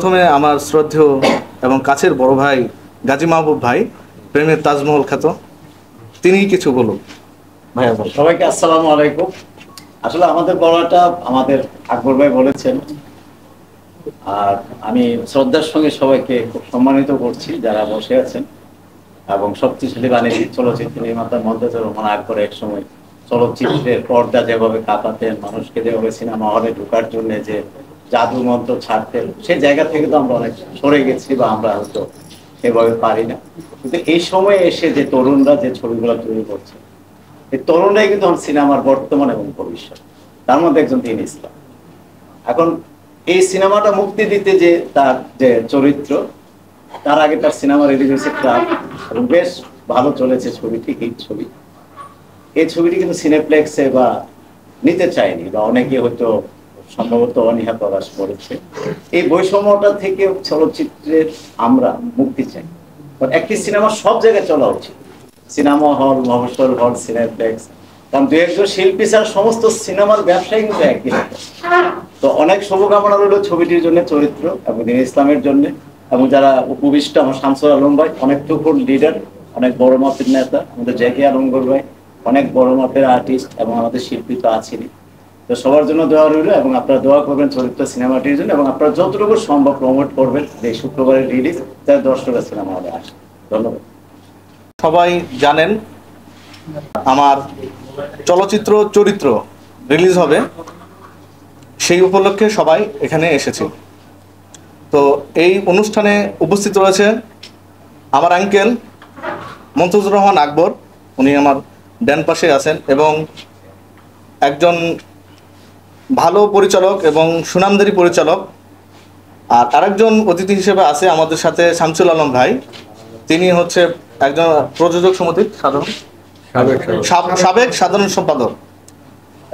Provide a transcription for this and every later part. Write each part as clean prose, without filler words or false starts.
প্রথমে আমার শ্রদ্ধেয় এবং কাছের বড় ভাই গাজী মাহবুব ভাই, প্রেমের তাজমহল খ্যাত, তিনিই কিছু বলুন। ভাইয়া বলুন। সবাইকে আসসালামু আলাইকুম। আসলে আমাদের বলাটা আমাদের আকবর ভাই বলেছেন, আর আমি শ্রদ্ধার সঙ্গে সবাইকে খুব সম্মানিত করছি যারা বসে আছেন এবং শক্তিশালী বাণিজ্যিক চলচ্চিত্র নির্মাতা মন্তাজুর রহমান আকবর এক সময় চলচ্চিত্রের পর্দা যেভাবে কাঁপাতেন, মানুষকে যেভাবে সিনেমা হলে ঢোকার জন্য যে জাদু মন্ত্র ছাড়তেন, সেই জায়গা থেকে তো আমরা অনেক সরে গেছি বা আমরা হয়তো সেভাবে পারি না। কিন্তু এই সময়ে এসে যে তরুণরা যে ছবিগুলো তৈরি করছে, এই তরুণরাই কিন্তু সিনেমার বর্তমান এবং ভবিষ্যৎ। তার মধ্যে একজন দীন ইসলাম। এখন এই সিনেমাটা মুক্তি দিতে যে তার যে চরিত্র, তার আগে তার সিনেমা রিলিজ হয়েছে ক্রাফট এবং বেশ ভালো চলেছে ছবিটি, হিট ছবি। এই ছবিটি কিন্তু সিনেপ্লেক্সে বা নিতে চায়নি, বা অনেকে হয়তো সম্ভবত অনীহা প্রকাশ করেছে। এই বৈষম্যটা থেকে চলচ্চিত্রের আমরা মুক্তি চাই। একটি সিনেমা সব জায়গায় চলা উচিত, সিনেমা হল, মফস্বল হল, সিনেপ্লেক্স। কারণ দু একজন শিল্পী ছাড়া সমস্ত সিনেমার ব্যবসায়ী কিন্তু একই রকম। তো অনেক শুভকামনা রইল ছবিটির জন্য, চরিত্র এবং দীন ইসলামের জন্য, এবং যারা উপবিষ্ট আমার শামসুল আলম ভাই, অনেক টুকুর লিডার, অনেক বড় মাপের নেতা, আমাদের জ্যাকি আলমগর ভাই অনেক বড় মাপের আর্টিস্ট, এবং আমাদের শিল্পী তো আছেনই। তো সবার জন্য দোয়া রইল, এবং আপনারা দোয়া করবেন চরিত্র সিনেমাটির জন্য, এবং আপনারা যতটুকু সম্ভব প্রমোট করবেন এই শুক্রবারের রিলিজ, যাতে দর্শকরা সিনেমা হলে আসে। ধন্যবাদ। সবাই জানেন আমার চলচ্চিত্র চরিত্র রিলিজ হবে, সেই উপলক্ষে সবাই এখানে এসেছি। তো এই অনুষ্ঠানে উপস্থিত রয়েছে আমার আঙ্কেল মন্তাজুর রহমান আকবর, উনি আমার ডান পাশে আছেন, এবং একজন ভালো পরিচালক এবং সুনামধারী পরিচালক। আর আরেকজন অতিথি হিসেবে আছে আমাদের সাথে শামসুল আলম ভাই, তিনি হচ্ছে একজন প্রযোজক সমিতির সাবেক সাধারণ সম্পাদক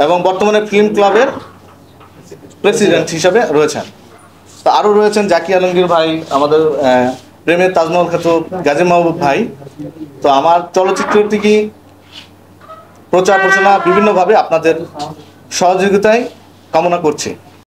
এবং বর্তমানে ফিল্ম ক্লাবের প্রেসিডেন্ট হিসেবে রয়েছেন। তো আরও রয়েছেন জাকি আলমগীর ভাই, আমাদের প্রেমের তাজমহল খ্যাত গাজী মাহবুব ভাই। তো আমার চলচ্চিত্রটি প্রচার প্রচারণা বিভিন্নভাবে আপনাদের সহযোগিতায় কামনা করছি।